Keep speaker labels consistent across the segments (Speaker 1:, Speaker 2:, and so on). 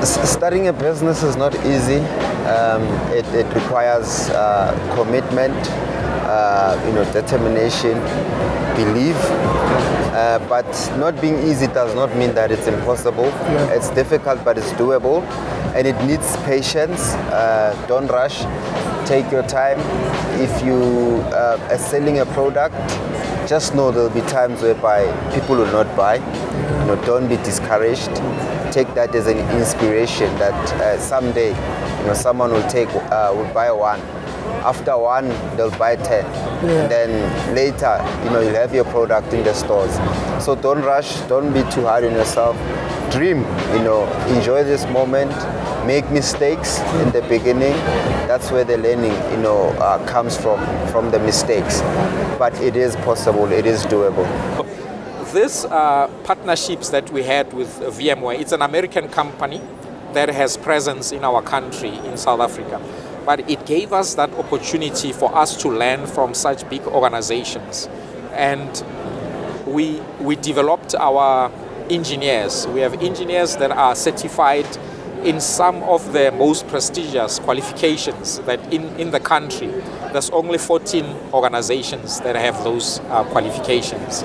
Speaker 1: Starting a business is not easy. It requires commitment, determination, belief. But not being easy does not mean that it's impossible. Yeah. It's difficult, but it's doable, and it needs patience. Don't rush. Take your time. If you are selling a product, just know there'll be times whereby people will not buy. Don't be discouraged. Take that as an inspiration that someday, someone will buy one. After one, they'll buy 10. Yeah. And then later, you'll have your product in the stores. So don't rush. Don't be too hard on yourself. Dream. Enjoy this moment. Make mistakes in the beginning. That's where the learning, comes from the mistakes. But it is possible. It is doable.
Speaker 2: This partnerships that we had with VMware, it's an American company that has presence in our country, in South Africa. But it gave us that opportunity for us to learn from such big organizations. And we developed our engineers. We have engineers that are certified in some of the most prestigious qualifications that in the country. There's only 14 organizations that have those qualifications.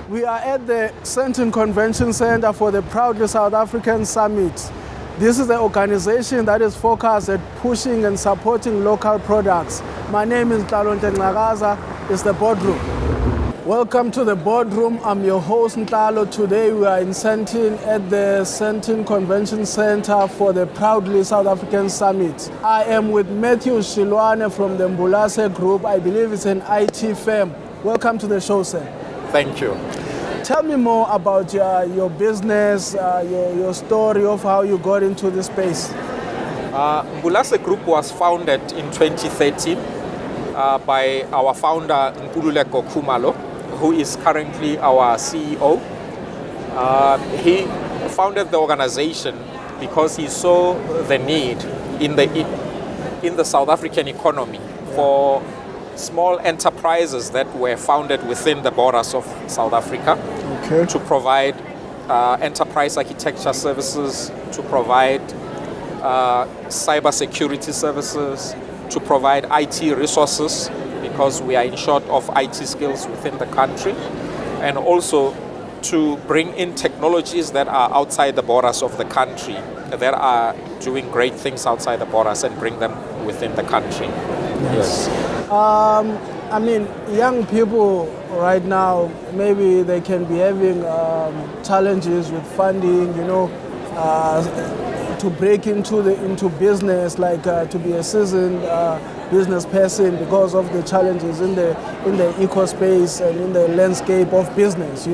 Speaker 3: We are at the Sandton Convention Center for the Proudly South African Summit. This is the organization that is focused at pushing and supporting local products. My name is Ntlalontle Ngcakaza. It's the Boardroom. Welcome to the Boardroom. I'm your host, Ntlalo. Today we are in Sandton at the Sandton Convention Center for the Proudly South African Summit. I am with Matthew Shilwane from the Mbulase Group. I believe it's an IT firm. Welcome to the show, sir.
Speaker 2: Thank you.
Speaker 3: Tell me more about your business, your story of how you got into this space.
Speaker 2: Mbulase Group was founded in 2013 by our founder, Mpululeko Khumalo, who is currently our CEO. He founded the organization because he saw the need in the South African economy for small enterprises that were founded within the borders of South Africa, okay, to provide enterprise architecture services, to provide cyber security services, to provide IT resources, because we are in short of IT skills within the country, and also to bring in technologies that are outside the borders of the country, that are doing great things outside the borders, and bring them within the country. Yes.
Speaker 3: I mean, young people right now, maybe they can be having challenges with funding, to break into business, like to be a seasoned business person, because of the challenges in the eco space and in the landscape of business.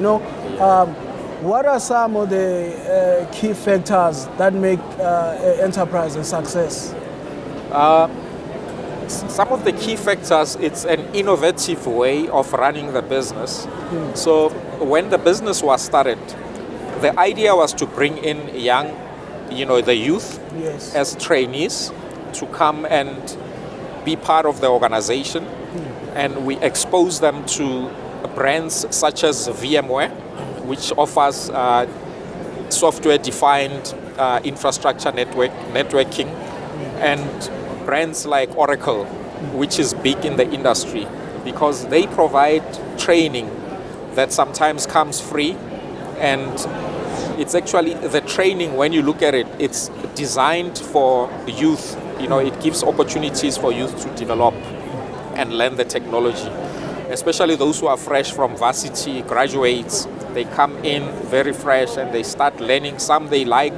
Speaker 3: What are some of the key factors that make an enterprise a success?
Speaker 2: Some of the key factors, it's an innovative way of running the business. So when the business was started, the idea was to bring in young, the youth, yes, as trainees to come and be part of the organization. And we expose them to brands such as VMware, which offers software-defined infrastructure networking, and brands like Oracle, which is big in the industry, because they provide training that sometimes comes free. And it's actually the training, when you look at it, it's designed for youth. It gives opportunities for youth to develop and learn the technology, especially those who are fresh from varsity, graduates. They come in very fresh and they start learning. Some they like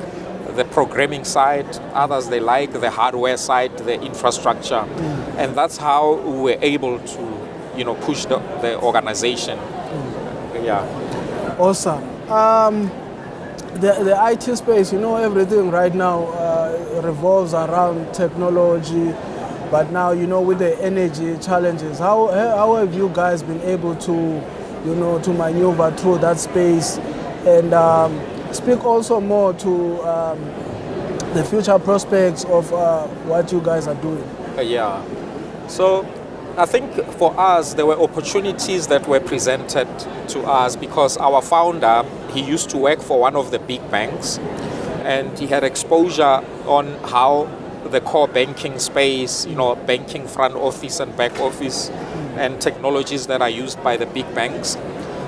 Speaker 2: the programming side, others they like the hardware side, the infrastructure. And that's how we're able to, push the organization. Yeah.
Speaker 3: Awesome. The IT space, everything right now revolves around technology, but now, with the energy challenges, how have you guys been able to to maneuver through that space, and speak also more to the future prospects of what you guys are doing.
Speaker 2: Yeah. So I think for us, there were opportunities that were presented to us because our founder, he used to work for one of the big banks, and he had exposure on how the core banking space, banking front office and back office and technologies that are used by the big banks.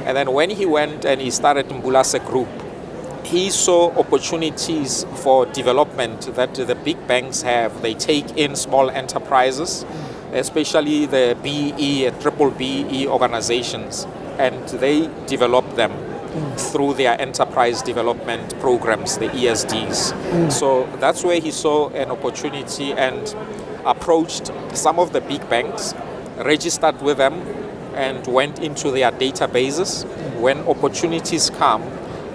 Speaker 2: And then when he went and he started Mbulase Group, he saw opportunities for development that the big banks have. They take in small enterprises, especially the BE and triple BE organizations, and they develop them through their enterprise development programs, the ESDs. So that's where he saw an opportunity and approached some of the big banks, registered with them, and went into their databases. When opportunities come,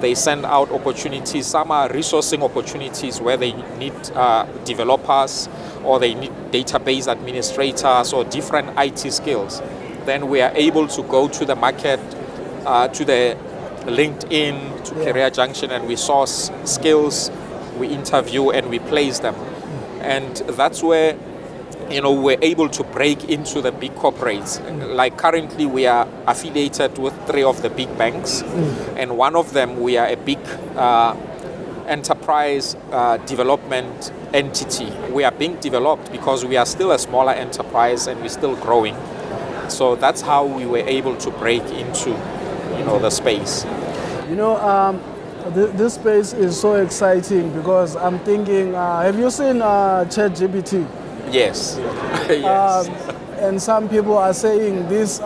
Speaker 2: they send out opportunities. Some are resourcing opportunities where they need developers, or they need database administrators or different IT skills. Then we are able to go to the market, to the LinkedIn, to Career Junction, and we source skills, we interview, and we place them. And that's where we're able to break into the big corporates. Like currently we are affiliated with 3 of the big banks, and one of them we are a big enterprise development entity. We are being developed because we are still a smaller enterprise and we're still growing. So that's how we were able to break into the space.
Speaker 3: This space is so exciting because I'm thinking, have you seen ChatGPT?
Speaker 2: Yes. Yes.
Speaker 3: And some people are saying this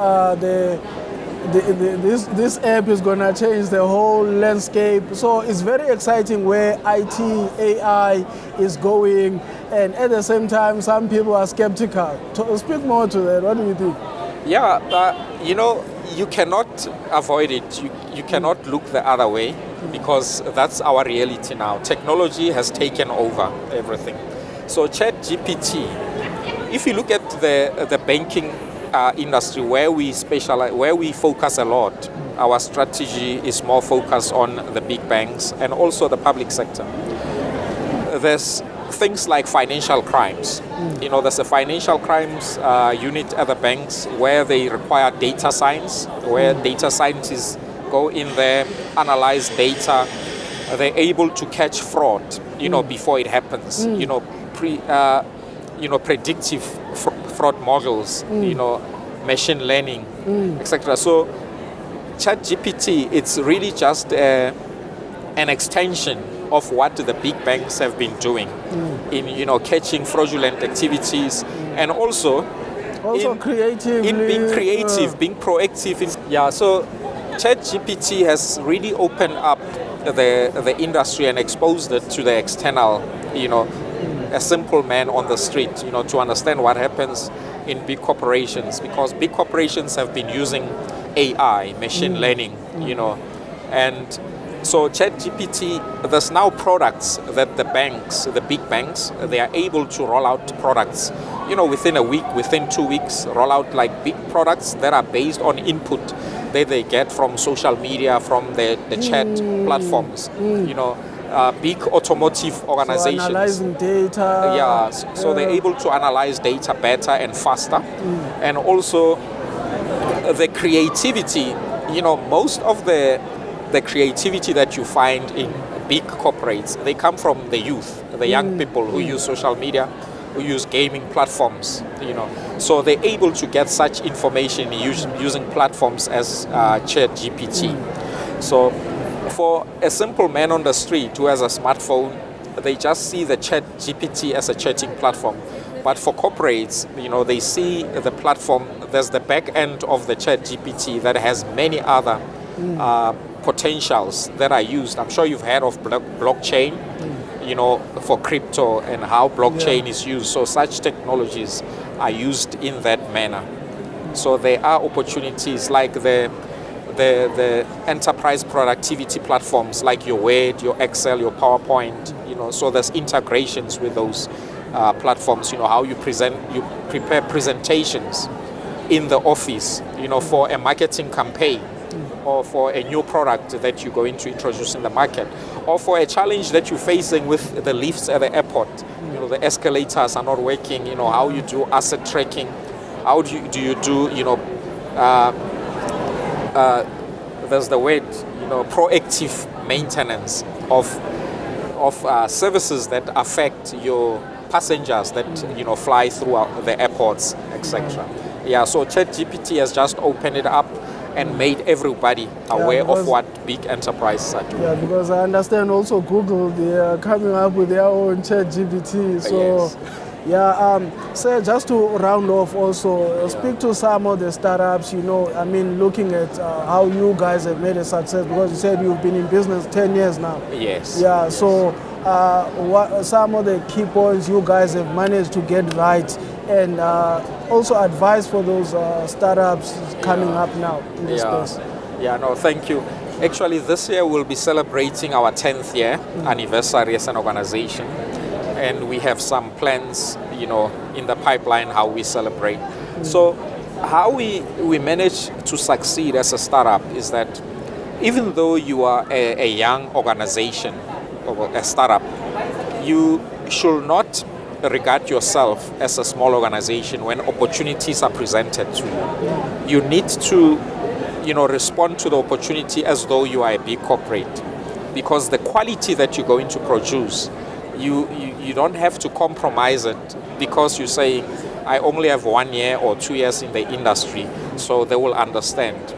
Speaker 3: this app is going to change the whole landscape. So it's very exciting where IT, AI is going, and at the same time, some people are skeptical. Speak more to that. What do you think?
Speaker 2: Yeah, you cannot avoid it. You cannot look the other way because that's our reality now. Technology has taken over everything. So ChatGPT, if you look at the banking industry where we specialize, where we focus a lot, our strategy is more focused on the big banks and also the public sector. There's things like financial crimes. There's a financial crimes unit at the banks where they require data science, where data scientists go in there, analyze data. They're able to catch fraud, before it happens. Predictive fraud models, machine learning, etc. So ChatGPT, it's really just an extension of what the big banks have been doing in catching fraudulent activities, and also in being creative, being proactive. So ChatGPT has really opened up the industry and exposed it to the external, a simple man on the street, to understand what happens in big corporations, because big corporations have been using AI, machine learning, and so ChatGPT, there's now products that the banks, the big banks, they are able to roll out products, within a week, within 2 weeks, roll out like big products that are based on input that they get from social media, from the chat platforms, big automotive organizations.
Speaker 3: So analyzing data.
Speaker 2: So they're able to analyze data better and faster. And also the creativity, most of the creativity that you find in big corporates, they come from the youth, the young people who use social media, who use gaming platforms, So they're able to get such information using platforms as ChatGPT. So for a simple man on the street who has a smartphone, they just see the ChatGPT as a chatting platform. But for corporates, they see the platform, there's the back end of the ChatGPT that has many other potentials that are used. I'm sure you've heard of blockchain, for crypto and how blockchain is used. So such technologies are used in that manner. So there are opportunities like the enterprise productivity platforms like your Word, your Excel, your PowerPoint, so there's integrations with those platforms, how you prepare presentations in the office, for a marketing campaign. or for a new product that you're going to introduce in the market, or for a challenge that you're facing with the lifts at the airport. You know, the escalators are not working. You know, how you do asset tracking, how do you do, you know, there's the word, you know, proactive maintenance of services that affect your passengers that, you know, fly throughout the airports, etc. Yeah, so ChatGPT has just opened it up and made everybody aware of what big enterprises are doing.
Speaker 3: Yeah, because I understand also Google, they are coming up with their own ChatGPT. So,
Speaker 2: yes.
Speaker 3: so just to round off also, speak to some of the startups, you know, I mean, looking at how you guys have made a success, because you said you've been in business 10 years now.
Speaker 2: Yes.
Speaker 3: Yeah, so what some of the key points you guys have managed to get right, and also advice for those startups coming up now in this space.
Speaker 2: Yeah, no, thank you. Actually, this year we'll be celebrating our 10th year anniversary as an organization, and we have some plans, you know, in the pipeline how we celebrate. So how we manage to succeed as a startup is that even though you are a young organization or a startup, you should not regard yourself as a small organization when opportunities are presented to you. You need to, you know, respond to the opportunity as though you are a big corporate, because the quality that you're going to produce, you don't have to compromise it because you're saying, I only have 1 year or 2 years in the industry, so they will understand.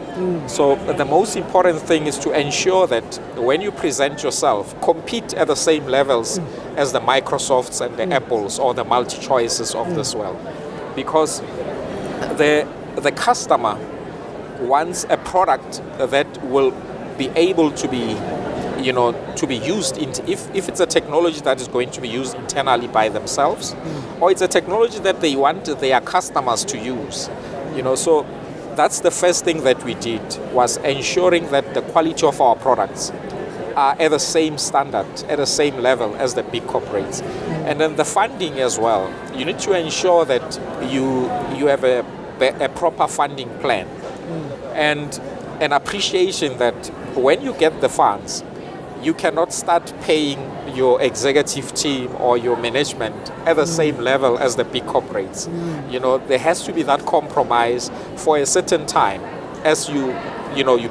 Speaker 2: So the most important thing is to ensure that when you present yourself, compete at the same levels as the Microsofts and the Apples or the multi-choices of this world. Because the customer wants a product that will be able to be, you know, to be used if it's a technology that is going to be used internally by themselves, or it's a technology that they want their customers to use, you know. So that's the first thing that we did, was ensuring that the quality of our products are at the same standard, at the same level as the big corporates. And then the funding as well. You need to ensure that you have a proper funding plan, and an appreciation that when you get the funds, you cannot start paying your executive team or your management at the same level as the big corporates. You know, there has to be that compromise for a certain time as you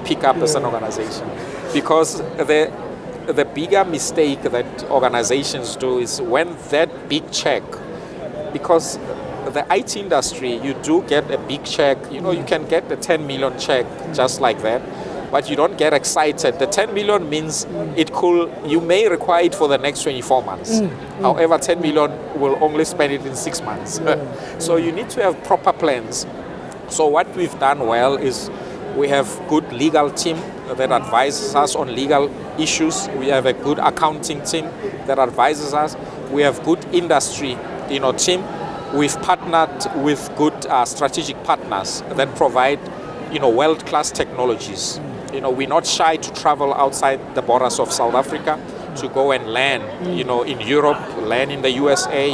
Speaker 2: pick up as an organization. Because the bigger mistake that organizations do is when that big check, because the IT industry, you do get a big check, you know, you can get a 10 million check just like that, but you don't get excited. The 10 million means you may require it for the next 24 months. However, 10 million will only spend it in 6 months. So you need to have proper plans. So what we've done well is we have good legal team that advises us on legal issues. We have a good accounting team that advises us. We have good industry, you know, team. We've partnered with good strategic partners that provide, you know, world-class technologies. You know, we're not shy to travel outside the borders of South Africa to go and learn, you know, in Europe, learn in the USA,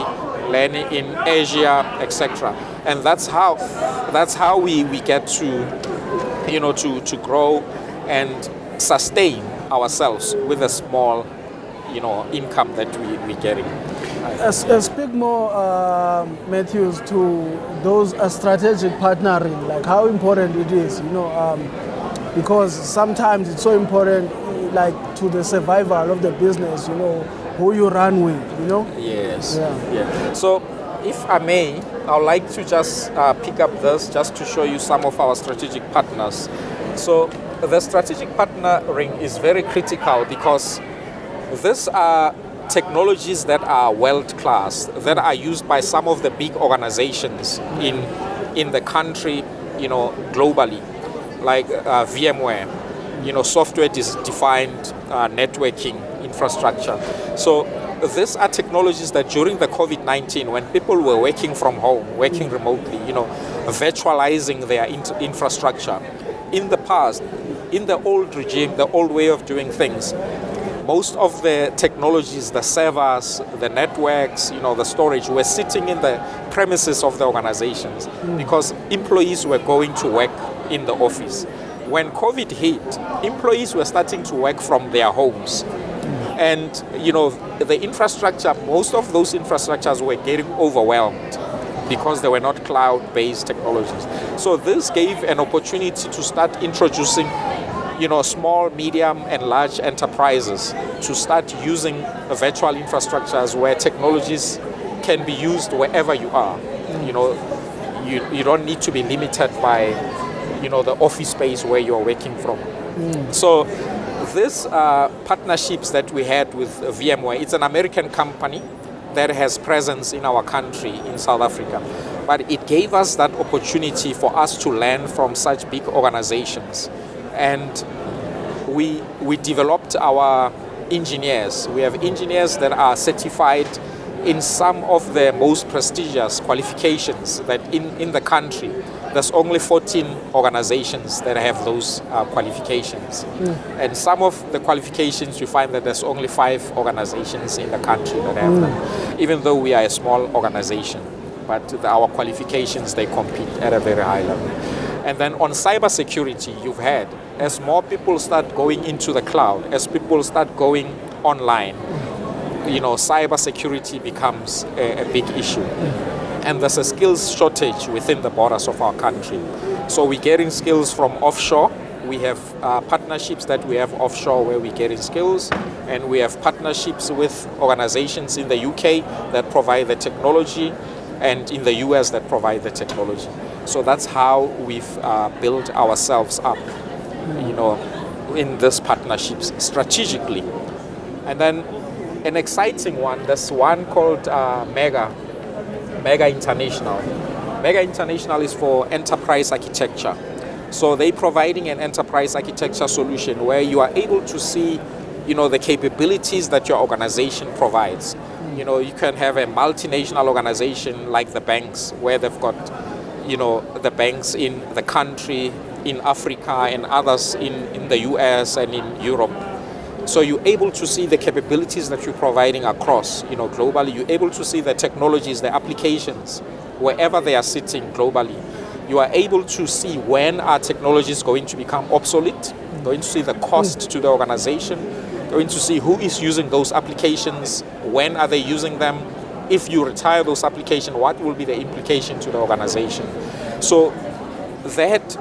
Speaker 2: learn in Asia, etc. And that's how we get to, you know, to grow and sustain ourselves with a small, you know, income that we're getting.
Speaker 3: Speak more, Matthews, to those strategic partnering, like how important it is, you know, because sometimes it's so important, like to the survival of the business, you know, who you run with, you know?
Speaker 2: Yes. Yeah. So, if I may, I would like to just pick up this just to show you some of our strategic partners. So, the strategic partnering is very critical because these are technologies that are world-class, that are used by some of the big organizations in the country, you know, globally, like VMware, you know, software-defined networking infrastructure. So these are technologies that during the COVID-19, when people were working from home, working remotely, you know, virtualizing their infrastructure. In the past, in the old regime, the old way of doing things, most of the technologies, the servers, the networks, you know, the storage were sitting in the premises of the organizations because employees were going to work in the office. when COVID hit, employees were starting to work from their homes. And, the infrastructure, most of those infrastructures were getting overwhelmed because they were not cloud-based technologies. So this gave an opportunity to start introducing, small, medium, and large enterprises to start using virtual infrastructures where technologies can be used wherever you are. You don't need to be limited by, the office space where you're working from. So this partnerships that we had with VMware, it's an American company that has presence in our country, in South Africa. But it gave us that opportunity for us to learn from such big organizations. And we developed our engineers. We have engineers that are certified in some of the most prestigious qualifications that in the country. There's only 14 organizations that have those qualifications. And some of the qualifications, you find that there's only 5 organizations in the country that have them, even though we are a small organization. But our qualifications, they compete at a very high level. And then on cybersecurity, you've had, as more people start going into the cloud, as people start going online, cybersecurity becomes a big issue. And there's a skills shortage within the borders of our country. So we're getting skills from offshore. We have partnerships that we have offshore where we're getting skills. And we have partnerships with organizations in the UK that provide the technology, and in the US that provide the technology. So that's how we've built ourselves up, in these partnerships strategically. And then an exciting one, there's one called Mega International. Mega International is for enterprise architecture. So they're providing an enterprise architecture solution where you are able to see, the capabilities that your organization provides. You can have a multinational organization like the banks, where they've got, the banks in the country, in Africa, and others in the US and in Europe. So you're able to see the capabilities that you're providing across, globally. You're able to see the technologies, the applications, wherever they are sitting globally. You are able to see when our technology is going to become obsolete, going to see the cost to the organization, going to see who is using those applications, when are they using them. If you retire those applications, what will be the implication to the organization? So that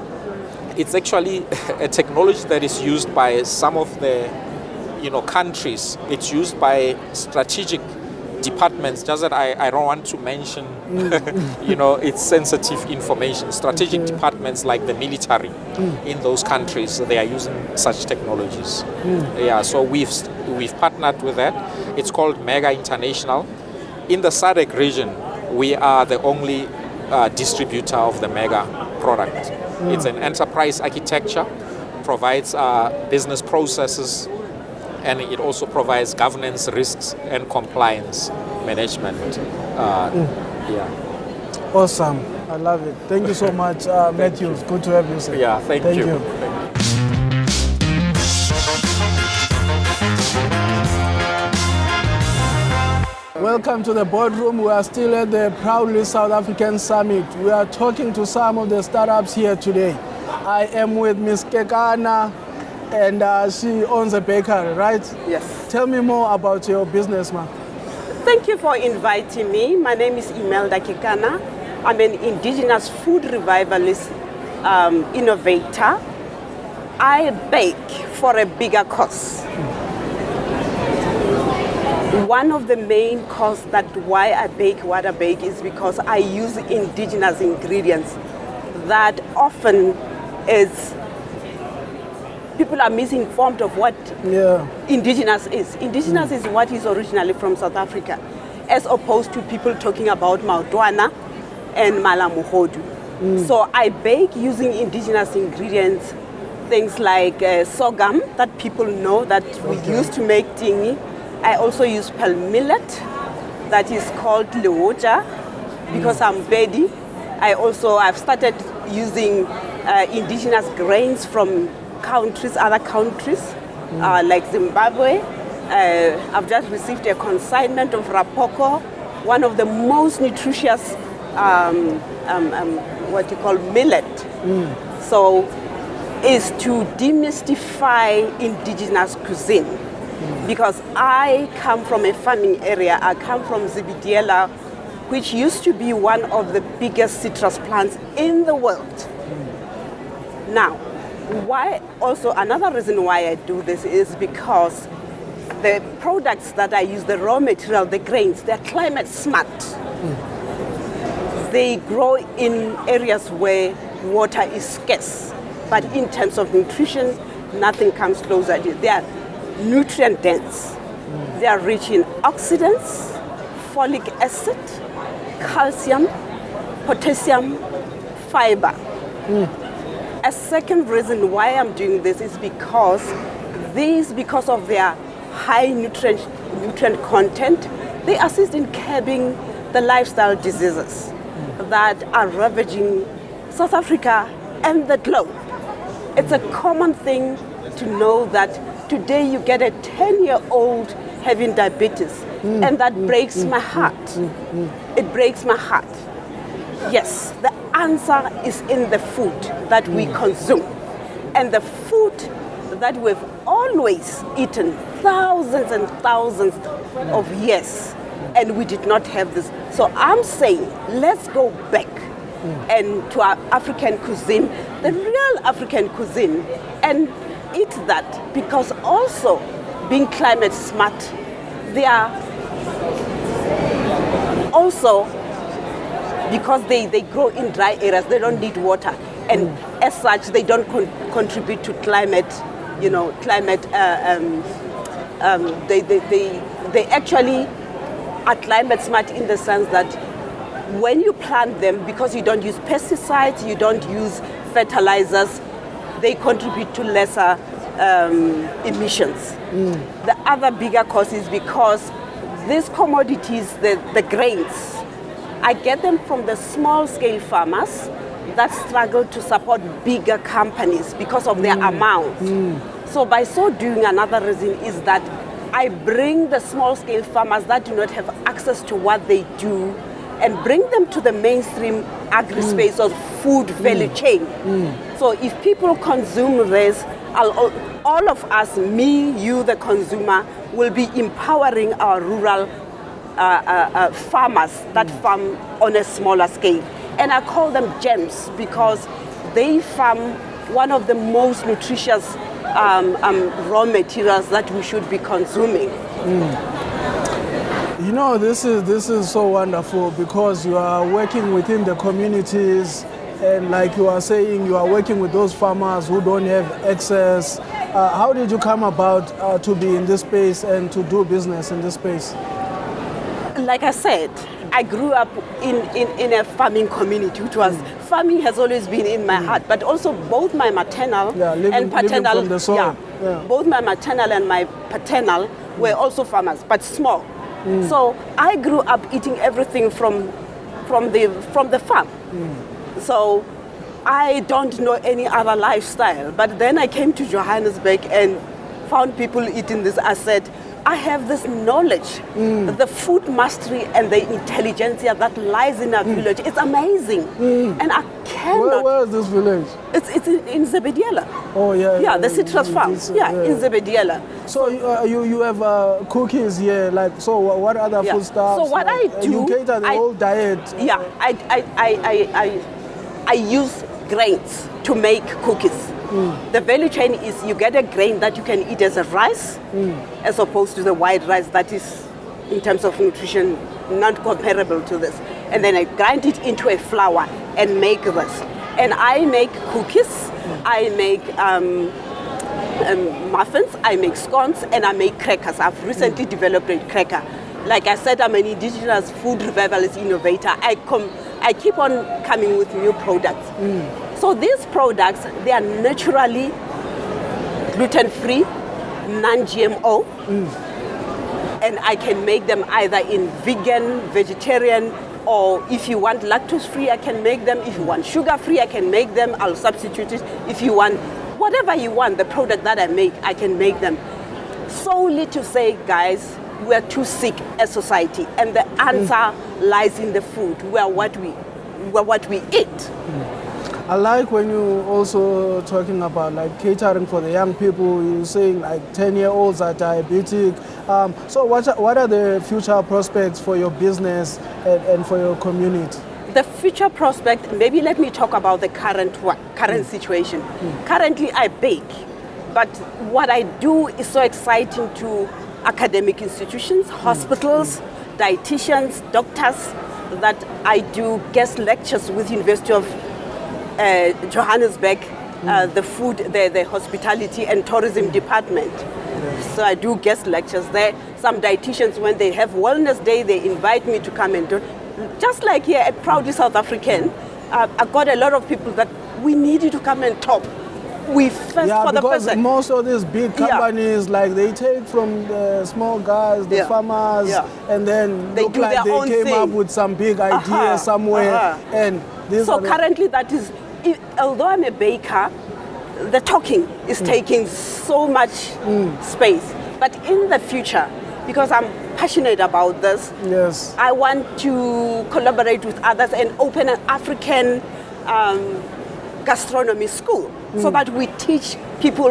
Speaker 2: it's actually a technology that is used by some of the countries. It's used by strategic departments, just that I don't want to mention, it's sensitive information. Strategic departments like the military in those countries, they are using such technologies. So we've partnered with that. It's called Mega International. In the SADC region, we are the only distributor of the Mega product. It's an enterprise architecture, provides business processes, and it also provides governance, risks, and compliance management.
Speaker 3: Awesome. I love it. Thank you so much, Matthew. It's good to have you, sir.
Speaker 2: Yeah, thank you.
Speaker 3: Welcome to the boardroom. We are still at the Proudly South African Summit. We are talking to some of the startups here today. I am with Ms. Kekana, and she owns a bakery, right?
Speaker 4: Yes.
Speaker 3: Tell me more about your business, ma'am.
Speaker 4: Thank you for inviting me. My name is Imelda Kekana. I'm an indigenous food revivalist innovator. I bake for a bigger cause. One of the main causes that why I bake what I bake is because I use indigenous ingredients that often is people are misinformed of what indigenous is. Indigenous is what is originally from South Africa, as opposed to people talking about Maotwana and Malamuhodu. So I bake using indigenous ingredients, things like sorghum that people know that we use to make tingi. I also use pearl millet that is called lewoja because I'm Bedi. I've started using indigenous grains from other countries like Zimbabwe. I've just received a consignment of rapoko, one of the most nutritious millet. So is to demystify indigenous cuisine. Because I come from a farming area. I come from Zibidela, which used to be one of the biggest citrus plants in the world. Now, why also another reason why I do this is because the products that I use, the raw material, the grains, they're climate smart. They grow in areas where water is scarce. But in terms of nutrition, nothing comes closer. They are nutrient dense. They are rich in oxidants, folic acid, calcium, potassium, fiber. A second reason why I'm doing this is because of their high nutrient content, they assist in curbing the lifestyle diseases that are ravaging South Africa and the globe. It's a common thing to know that today you get a 10-year-old having diabetes, and that breaks my heart. It breaks my heart. Yes, the answer is in the food that we consume, and the food that we've always eaten thousands and thousands of years, and we did not have this. So I'm saying, let's go back and to our African cuisine, the real African cuisine, and eat that, because also being climate smart, they are also, because they grow in dry areas, they don't need water, and as such they don't contribute to climate, they actually are climate smart in the sense that when you plant them, because you don't use pesticides, you don't use fertilizers, they contribute to lesser emissions. The other bigger cause is because these commodities, the grains, I get them from the small scale farmers that struggle to support bigger companies because of their amount. So by so doing, another reason is that I bring the small scale farmers that do not have access to what they do and bring them to the mainstream agri-space or food value chain. So if people consume this, all of us, me, you, the consumer, will be empowering our rural farmers that farm on a smaller scale. And I call them gems because they farm one of the most nutritious raw materials that we should be consuming.
Speaker 3: You know, this is so wonderful because you are working within the communities, and like you are saying, you are working with those farmers who don't have access. How did you come about to be in this space and to do business in this space?
Speaker 4: Like I said, I grew up in a farming community, which was farming has always been in my heart, but also both my maternal and paternal,
Speaker 3: from the soil.
Speaker 4: Both my maternal and my paternal were also farmers, but small. So I grew up eating everything from the farm. So I don't know any other lifestyle. But then I came to Johannesburg and found people eating this. I said, I have this knowledge, the food mastery and the intelligentsia that lies in our village. It's amazing. And I cannot...
Speaker 3: Where is this village?
Speaker 4: It's in Zebediela.
Speaker 3: Oh, yeah.
Speaker 4: Yeah, the citrus farm. In Zebediela.
Speaker 3: So you have cookies here, like, so what other food stuff?
Speaker 4: So what I do...
Speaker 3: You cater the whole diet.
Speaker 4: Yeah, I use grains to make cookies. The value chain is you get a grain that you can eat as a rice, as opposed to the white rice that is, in terms of nutrition, not comparable to this. And then I grind it into a flour and make this. And I make cookies, I make muffins, I make scones, and I make crackers. I've recently developed a cracker. Like I said, I'm an indigenous food revivalist innovator. I keep on coming with new products. So these products, they are naturally gluten-free, non-GMO, and I can make them either in vegan, vegetarian, or if you want lactose-free, I can make them. If you want sugar-free, I can make them. I'll substitute it. If you want whatever you want, the product that I make, I can make them. Solely to say, guys, we're too sick as society, and the answer lies in the food. We're what we eat.
Speaker 3: I like when you also talking about like catering for the young people. You're saying like 10-year-olds are diabetic. So what are the future prospects for your business and for your community?
Speaker 4: The future prospect, maybe let me talk about the current situation. Currently I bake, but what I do is so exciting to academic institutions, hospitals, dietitians, doctors, that I do guest lectures with University of Johannesburg, the food, the hospitality and tourism department. So I do guest lectures there. Some dietitians, when they have wellness day, they invite me to come and do. Just like here at Proudly South African, I got a lot of people that we need you to come and talk. We first for the
Speaker 3: because
Speaker 4: person.
Speaker 3: most of these big companies, like they take from the small guys, the farmers, and then
Speaker 4: they
Speaker 3: look
Speaker 4: do
Speaker 3: like
Speaker 4: their own
Speaker 3: they came
Speaker 4: thing.
Speaker 3: up with some big idea somewhere. And
Speaker 4: so currently that is, although I'm a baker, the talking is taking so much space. But in the future, because I'm passionate about this, I want to collaborate with others and open an African gastronomy school so that we teach people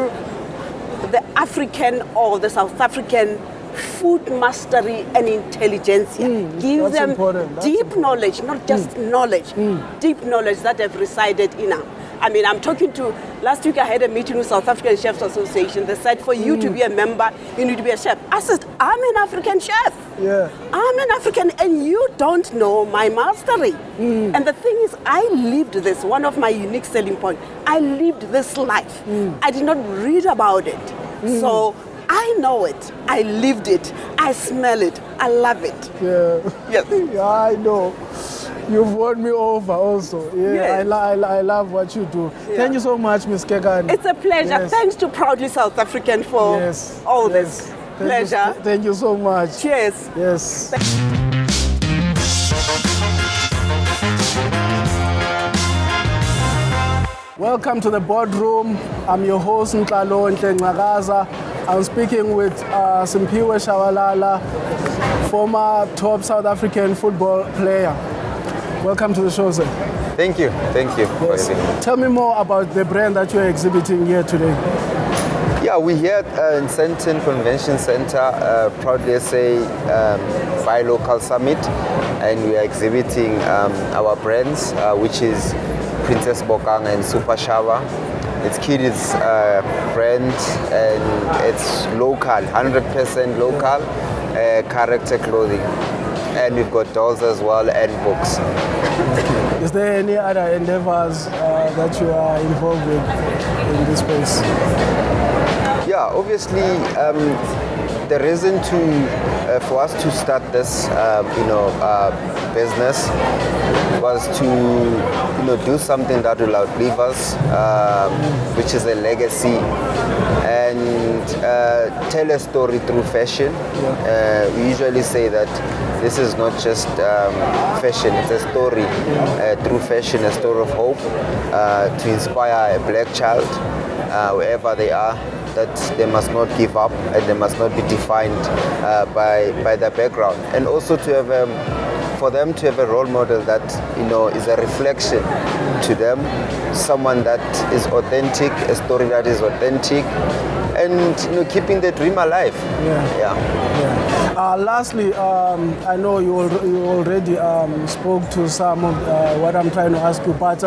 Speaker 4: the African or the South African food mastery and intelligence. Give them deep knowledge, not just knowledge, deep knowledge that have resided in us. I mean, I'm talking to, last week I had a meeting with South African Chefs Association. They said for you to be a member, you need to be a chef. I said, I'm an African chef. I'm an African and you don't know my mastery. And the thing is, I lived this, one of my unique selling points. I lived this life. I did not read about it. So I know it. I lived it. I smell it. I love it.
Speaker 3: Yeah, I know. You've won me over also. I love what you do. Thank you so much, Ms. Kekani.
Speaker 4: It's a pleasure. Thanks to Proudly South African for all this. Pleasure.
Speaker 3: Thank you so much.
Speaker 4: Cheers.
Speaker 3: Yes. Welcome to the Boardroom. I'm your host, Ntlalontle Ngcakaza. I'm speaking with Siphiwe Tshabalala, former top South African football player. Welcome to the show, sir.
Speaker 1: Thank you. Thank you.
Speaker 3: Tell me more about the brand that you're exhibiting here today.
Speaker 1: Yeah, we're here in Sandton Convention Center, Proudly SA Buy Local Summit, and we are exhibiting our brands, which is Princess Bokang and Super Shava. It's kids' brand and it's local, 100% local character clothing. And we've got dolls as well and books.
Speaker 3: Is there any other endeavors that you are involved with in this space?
Speaker 1: Yeah, obviously, the reason for us to start this, business was to, do something that will outlive us, which is a legacy, and tell a story through fashion. We usually say that this is not just fashion, it's a story through fashion, a story of hope to inspire a black child, wherever they are, that they must not give up and they must not be defined by their background. And also to have for them to have a role model that is a reflection to them, someone that is authentic, a story that is authentic, and keeping the dream alive.
Speaker 3: Lastly, I know you already spoke to some of what I'm trying to ask you, but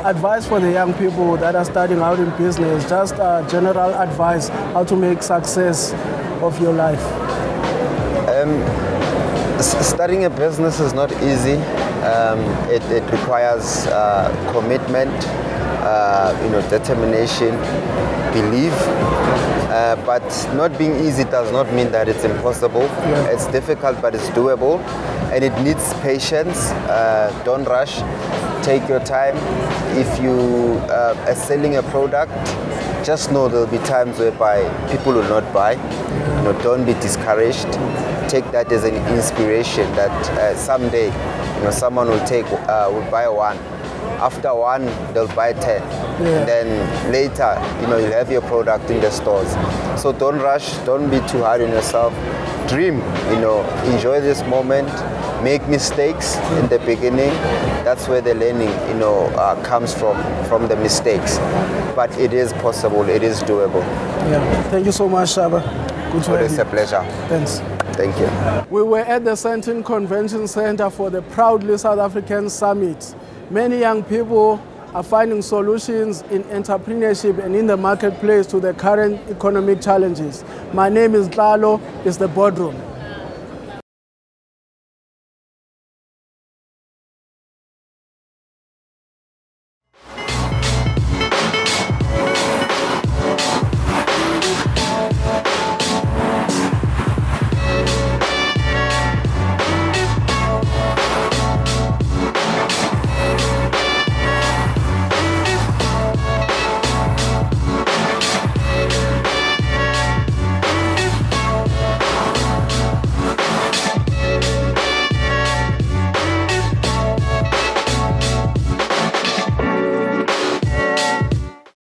Speaker 3: advice for the young people that are starting out in business, just general advice, how to make success of your life.
Speaker 1: Starting a business is not easy. It requires commitment, determination, belief. But not being easy does not mean that it's impossible. It's difficult, but it's doable. And it needs patience. Don't rush. Take your time. If you are selling a product, just know there'll be times whereby people will not buy. Don't be discouraged. Take that as an inspiration that someday, someone will buy one after one, they'll buy 10. And then later, you'll have your product in the stores. So don't rush, don't be too hard on yourself. Dream, enjoy this moment, make mistakes in the beginning. That's where the learning, comes from the mistakes. But it is possible, it is doable.
Speaker 3: Yeah, thank you so much, Shaba. Good to have you.
Speaker 1: It's a pleasure.
Speaker 3: Thanks.
Speaker 1: Thank you.
Speaker 3: We were at the Sandton Convention Center for the Proudly South African Summit. Many young people are finding solutions in entrepreneurship and in the marketplace to the current economic challenges. My name is Ntlalontle, it's the Boardroom.